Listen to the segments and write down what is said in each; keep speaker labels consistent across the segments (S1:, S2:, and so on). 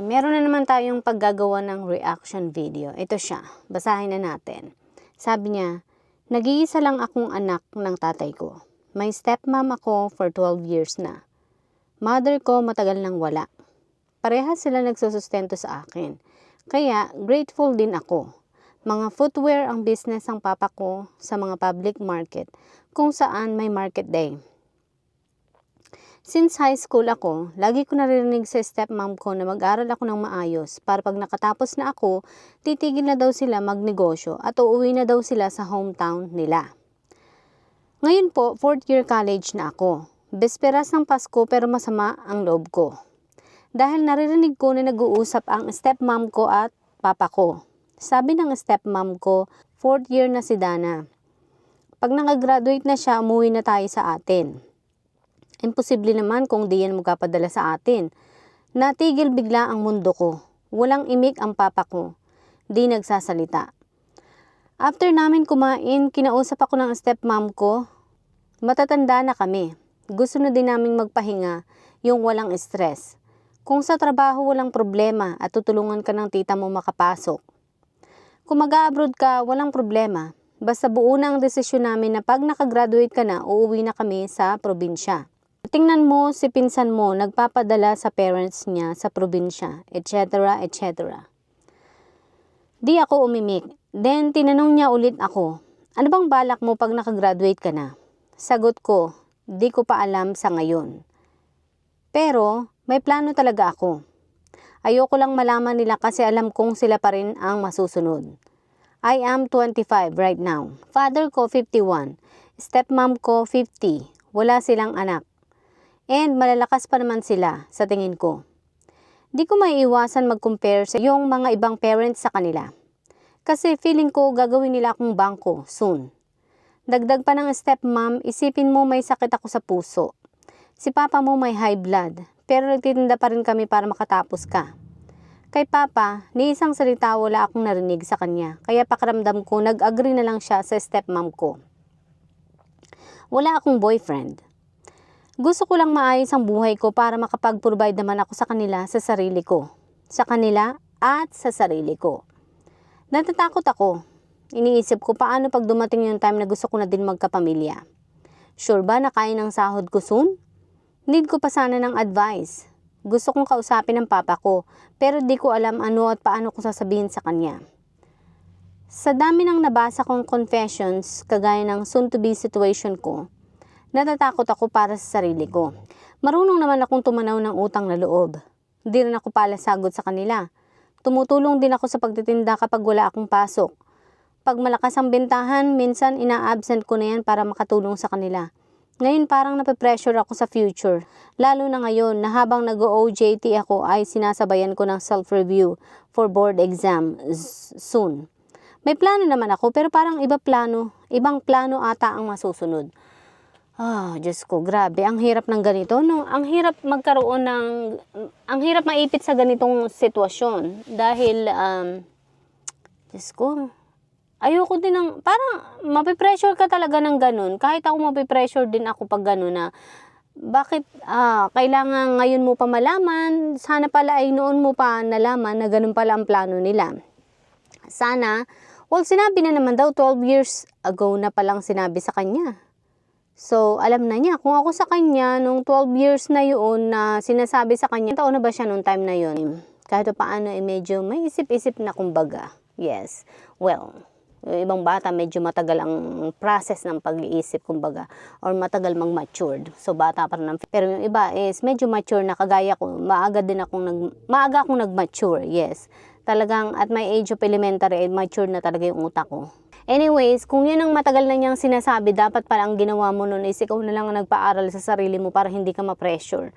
S1: Meron na naman tayong paggagawa ng reaction video. Ito siya. Basahin na natin. Sabi niya, nag-iisa lang akong anak ng tatay ko. May stepmom ako for 12 years na. Mother ko matagal nang wala. Parehas sila nagsusustento sa akin. Kaya grateful din ako. Mga footwear ang business ng papa ko sa mga public market kung saan may market day. Since high school ako, lagi ko naririnig sa stepmom ko na mag-aral ako ng maayos para pag nakatapos na ako, titigil na daw sila magnegosyo at uuwi na daw sila sa hometown nila. Ngayon po, 4th year college na ako. Besperas ng Pasko pero masama ang loob ko. Dahil naririnig ko na nag-uusap ang stepmom ko at papa ko. Sabi ng stepmom ko, 4th year na si Dana. Pag nakagraduate na siya, umuwi na tayo sa atin. Imposible naman kung di yan magpapadala sa atin. Natigil bigla ang mundo ko. Walang imik ang papa ko. Di nagsasalita. After namin kumain, kinausap ako ng stepmom ko. Matatanda na kami. Gusto na din naming magpahinga, yung walang stress. Kung sa trabaho walang problema at tutulungan ka ng tita mo makapasok. Kung mag-a-abroad ka, walang problema. Basta buo na ang desisyon namin na pag nakagraduate ka na, uuwi na kami sa probinsya. Tingnan mo si pinsan mo nagpapadala sa parents niya sa probinsya, etc. etc. Di ako umimik. Then tinanong niya ulit ako, ano bang balak mo pag nakagraduate ka na? Sagot ko, di ko pa alam sa ngayon. Pero may plano talaga ako. Ayoko lang malaman nila kasi alam kong sila pa rin ang masusunod. I am 25 right now. Father ko 51. Stepmom ko 50. Wala silang anak. And malalakas pa naman sila sa tingin ko. Di ko maiiwasan mag-compare sa yung mga ibang parents sa kanila. Kasi feeling ko gagawin nila akong bangko soon. Dagdag pa ng stepmom, isipin mo may sakit ako sa puso. Si papa mo may high blood, pero nagtitinda pa rin kami para makatapos ka. Kay papa, ni isang salita wala akong narinig sa kanya, kaya pakiramdam ko nag-agree na lang siya sa stepmom ko. Wala akong boyfriend. Gusto ko lang maayos ang buhay ko para makapag-provide naman ako sa kanila sa sarili ko. Sa kanila at sa sarili ko. Natatakot ako. Iniisip ko paano pag dumating yung time na gusto ko na din magkapamilya. Sure ba na kaya ng sahod ko soon? Need ko pa sana ng advice. Gusto kong kausapin ng papa ko, pero di ko alam ano at paano ko sasabihin sa kanya. Sa dami ng nabasa kong confessions, kagaya ng soon-to-be situation ko, natatakot ako para sa sarili ko. Marunong naman akong tumanaw ng utang na loob. Di rin ako palasagot sa kanila. Tumutulong din ako sa pagtitinda kapag wala akong pasok. Pag malakas ang bentahan, minsan ina-absent ko na yan para makatulong sa kanila. Ngayon parang nape-pressure ako sa future. Lalo na ngayon na habang nag-OJT ako ay sinasabayan ko ng self-review for board exam soon. May plano naman ako pero parang ibang plano ata ang masusunod. Diyos ko, grabe. Ang hirap ng ganito, no? Ang hirap maipit sa ganitong sitwasyon. Dahil, Diyos ko, ayoko din parang mapipressure ka talaga ng ganun. Kahit ako mapipressure din ako pag ganun na, bakit kailangan ngayon mo pa malaman? Sana pala ay noon mo pa nalaman na ganun pala ang plano nila. Sana, sinabi na naman daw 12 years ago na palang sinabi sa kanya. So, alam na niya. Kung ako sa kanya, nung 12 years na yun na sinasabi sa kanya, taon na ba siya nung time na yun? Kahit paano, medyo may isip-isip na kumbaga. Yes. Well, yung ibang bata, medyo matagal ang process ng pag-iisip, kumbaga. Or matagal mag-matured. So, bata pa rin. Pero yung iba is medyo mature na kagaya ko. Maaga akong nag-mature. Yes. Talagang at my age of elementary, mature na talaga yung utak ko. Anyways, kung yun ang matagal na niyang sinasabi, dapat pala ang ginawa mo nun is ikaw na lang ang nagpaaral sa sarili mo para hindi ka ma-pressure.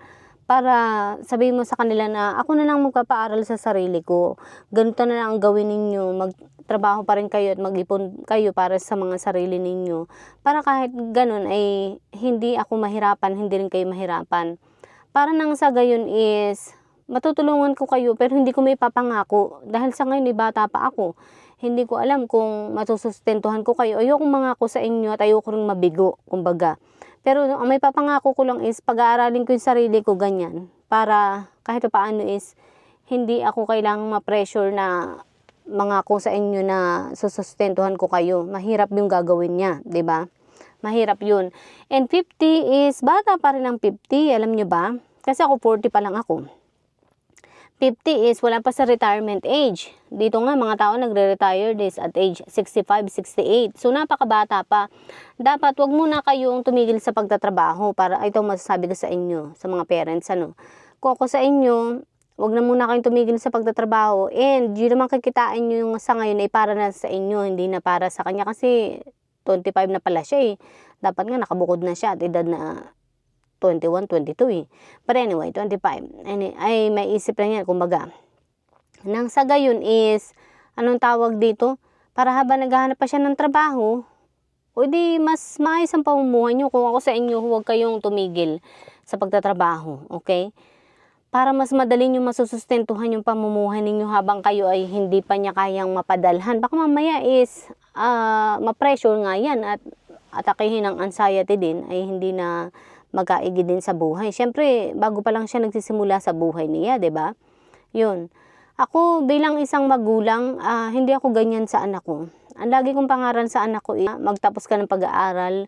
S1: Para sabihin mo sa kanila na ako na lang magpapaaral sa sarili ko. Ganito na lang ang gawin ninyo. Magtrabaho pa rin kayo at mag-ipon kayo para sa mga sarili ninyo. Para kahit ganun ay hindi ako mahirapan, hindi rin kayo mahirapan. Para nang sa gayon is matutulungan ko kayo pero hindi ko may papangako. Dahil sa ngayon bata pa ako. Hindi ko alam kung masusustentuhan ko kayo. Ayokong mangako sa inyo at ayoko rin mabigo, kumbaga. Pero ang may papangako ko lang is pag-aaralin ko yung sarili ko ganyan. Para kahit paano is hindi ako kailangang ma-pressure na mangako sa inyo na susustentuhan ko kayo. Mahirap yung gagawin niya, 'di ba? Mahirap yun. And 50 is, bata pa rin ang 50, alam nyo ba? Kasi ako 40 pa lang ako. 50 is wala pa sa retirement age. Dito nga mga tao nagre-retire this at age 65, 68. So napakabata pa. Dapat wag muna kayong tumigil sa pagtatrabaho para ito masasabi ko sa inyo, sa mga parents ano. Kung ako sa inyo, wag na muna kayong tumigil sa pagtatrabaho and yun naman kikitain nyo yung sa ngayon ay para na sa inyo, hindi na para sa kanya kasi 25 na pala siya eh. Dapat nga nakabukod na siya at edad na 21, 22 eh. But anyway, 25. Ay may isip lang yan, kumbaga. Nang sa gayon is, anong tawag dito? Para habang naghahanap pa siya ng trabaho, o di mas maayos ang pamumuhay nyo. Kung ako sa inyo, huwag kayong tumigil sa pagtatrabaho. Okay? Para mas madali nyo masusustentuhan yung pamumuhay ninyo habang kayo ay hindi pa niya kayang mapadalhan. Baka mamaya is, ma-pressure nga yan at atakihin ng anxiety din ay hindi na magkaigi din sa buhay. Siyempre, bago pa lang siya nagsisimula sa buhay niya, 'di ba? 'Yun. Ako bilang isang magulang, hindi ako ganyan sa anak ko. Ang lagi kong pangaral sa anak ko ay magtapos ka ng pag-aaral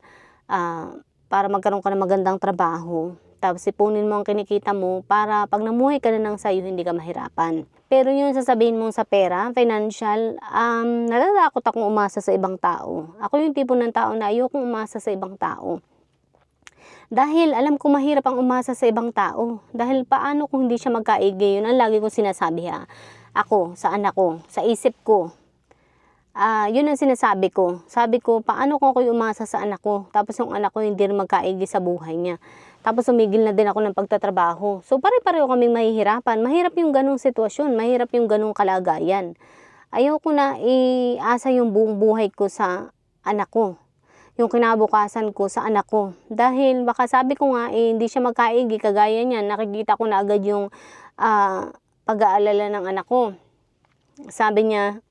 S1: para magkaroon ka ng magandang trabaho. Tapos ipunin mo ang kinikita mo para pag namuhay ka na ng sayo, hindi ka mahirapan. Pero yung sasabihin mo sa pera, financial, natatakot akong umasa sa ibang tao. Ako yung tipo ng tao na ayokong umasa sa ibang tao. Dahil alam ko mahirap ang umasa sa ibang tao. Dahil paano kung hindi siya magkaigi, yun ang lagi kong sinasabi ha. Ako, sa anak ko, sa isip ko. Yun ang sinasabi ko. Sabi ko, paano kung ako'y umasa sa anak ko? Tapos yung anak ko hindi rin magkaigi sa buhay niya. Tapos umigil na din ako ng pagtatrabaho. So pare-pareho kaming mahihirapan. Mahirap yung ganong sitwasyon. Mahirap yung ganong kalagayan. Ayoko na iasa yung buong buhay ko sa anak ko. Yung kinabukasan ko sa anak ko. Dahil baka sabi ko nga, hindi siya magkaigi, kagaya niya, nakikita ko na agad yung pag-aalala ng anak ko. Sabi niya,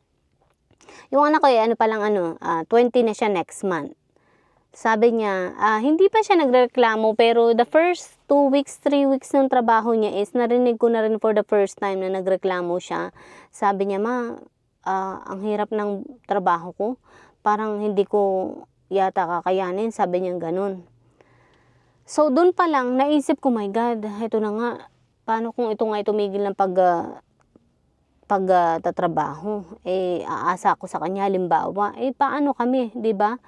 S1: yung anak ko ano pa lang 20 na siya next month. Sabi niya, hindi pa siya nagreklamo pero the first 2 weeks, 3 weeks ng trabaho niya is narinig ko na rin for the first time na nagreklamo siya. Sabi niya, ma, ang hirap ng trabaho ko. Parang hindi ko yata kakayanin, sabi niya ganun. So, doon pa lang, naisip ko, my God, ito na nga, paano kung ito nga tumigil ng pagtatrabaho? Aasa ako sa kanya, halimbawa, paano kami, di ba?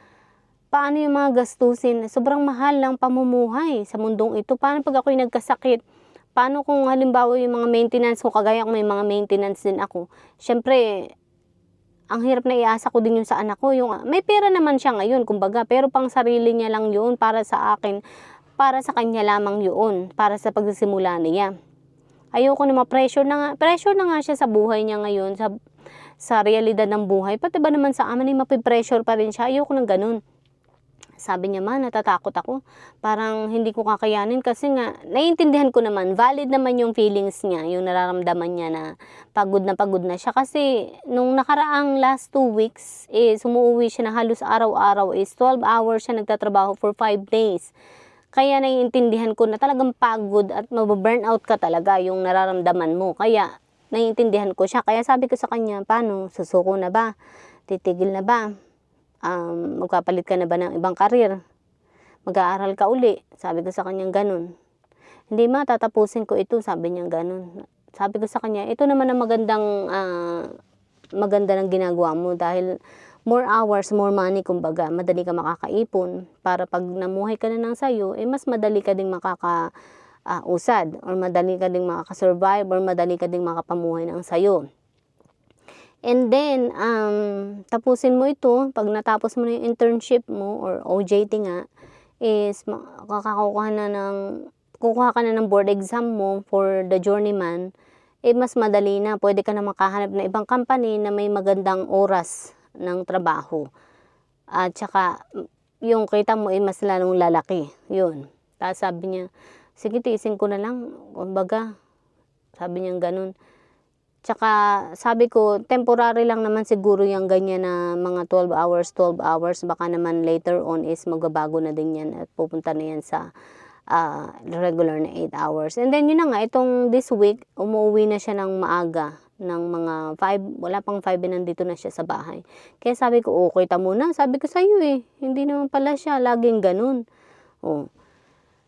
S1: Paano yung mga gastusin? Sobrang mahal lang pamumuhay sa mundong ito. Paano pag ako'y nagkasakit? Paano kung halimbawa yung mga maintenance ko, kagaya kung may mga maintenance din ako? Siyempre, ang hirap na iasa ko din yung sa anak ko. Yung, may pera naman siya ngayon, kumbaga, pero pang sarili niya lang yun, para sa akin, para sa kanya lamang yun, para sa pagsisimula niya. Ayoko na ma-pressure na nga siya sa buhay niya ngayon, sa realidad ng buhay. Pati ba naman sa amin, mapipressure pa rin siya. Ayoko ng ganun. Sabi niya, ma, natatakot ako. Parang hindi ko kakayanin kasi nga, naiintindihan ko naman, valid naman yung feelings niya, yung nararamdaman niya na pagod na siya. Kasi nung nakaraang last 2 weeks, umuwi siya na halos araw-araw, 12 hours siya nagtatrabaho for 5 days. Kaya naiintindihan ko na talagang pagod at mababurnout ka talaga yung nararamdaman mo. Kaya naiintindihan ko siya. Kaya sabi ko sa kanya, paano? Susuko na ba? Titigil na ba? Magpapalit ka na ba ng ibang karir? Mag-aaral ka uli? Sabi ko sa kanya ganun. Hindi ma, tatapusin ko ito, sabi niya ganun. Sabi ko sa kanya, ito naman ang maganda ng ginagawa mo dahil more hours, more money, kumbaga, madali ka makakaipon para pag namuhay ka na ng sayo, mas madali ka ding makakausad or madali ka ding makakasurvive or madali ka ding makapamuhay ng sayo. And then, tapusin mo ito, pag natapos mo na yung internship mo, or OJT nga, is kukuha ka na ng board exam mo for the journeyman, mas madali na. Pwede ka na makahanap ng ibang company na may magandang oras ng trabaho. At saka, yung kita mo mas lalong lalaki. Yun. Tapos sabi niya, sige, tiisin ko na lang. Kumbaga, sabi niya ganun. Tsaka sabi ko, temporary lang naman siguro yung ganyan na mga 12 hours. Baka naman later on is magbabago na din yan at pupunta na yan sa regular na 8 hours. And then yun na nga, itong this week, umuwi na siya ng maaga, ng mga 5, wala pang 5 nandito na siya sa bahay. Kaya sabi ko, okay ta muna, sabi ko sa'yo hindi naman pala siya, laging ganun.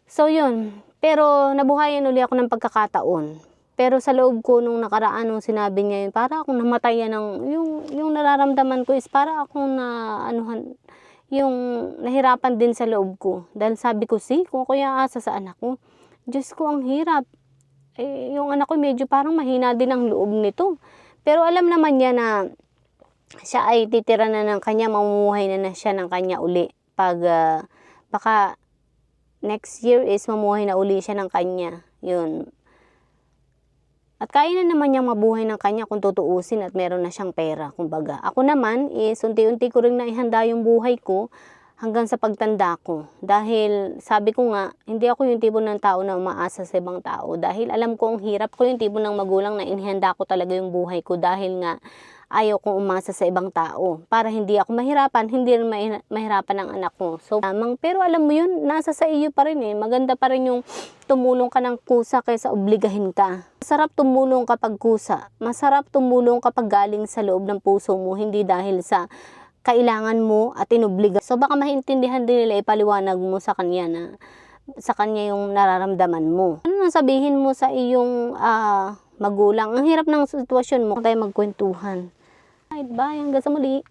S1: So yun, pero nabuhayan uli ako ng pagkakataon. Pero sa loob ko nung nakaraan, nung sinabi niya yun, para akong namatayan ng, yung nararamdaman ko is para akong yung nahirapan din sa loob ko. Dahil sabi ko, kung ako aasa sa anak ko, Diyos ko, ang hirap. Yung anak ko medyo parang mahina din ang loob nito. Pero alam naman niya na siya ay titira na ng kanya, mamumuhay na siya ng kanya uli. Pag baka next year is mamuhay na uli siya ng kanya. Yun. At kaya na naman niyang mabuhay ng kanya kung tutuusin at meron na siyang pera, kumbaga. Ako naman is unti-unti ko rin naihanda yung buhay ko hanggang sa pagtanda ko. Dahil sabi ko nga, hindi ako yung tipo ng tao na umaasa sa ibang tao. Dahil alam ko ang hirap ko, yung tipo ng magulang na inihanda ko talaga yung buhay ko. Dahil nga ayaw kong umasa sa ibang tao. Para hindi ako mahirapan, hindi rin mahirapan ang anak ko. So, pero alam mo yun, nasa sa iyo pa rin Maganda pa rin yung tumulong ka ng kusa kaysa obligahin ka. Masarap tumulong kapag kusa. Masarap tumulong kapag galing sa loob ng puso mo, hindi dahil sa kailangan mo at inobliga. So baka maintindihan din nila, ipaliwanag mo sa kanya na sa kanya yung nararamdaman mo. Ano nang sabihin mo sa iyong magulang? Ang hirap ng sitwasyon mo. Tayo magkwentuhan. Bye, hanggang sa muli.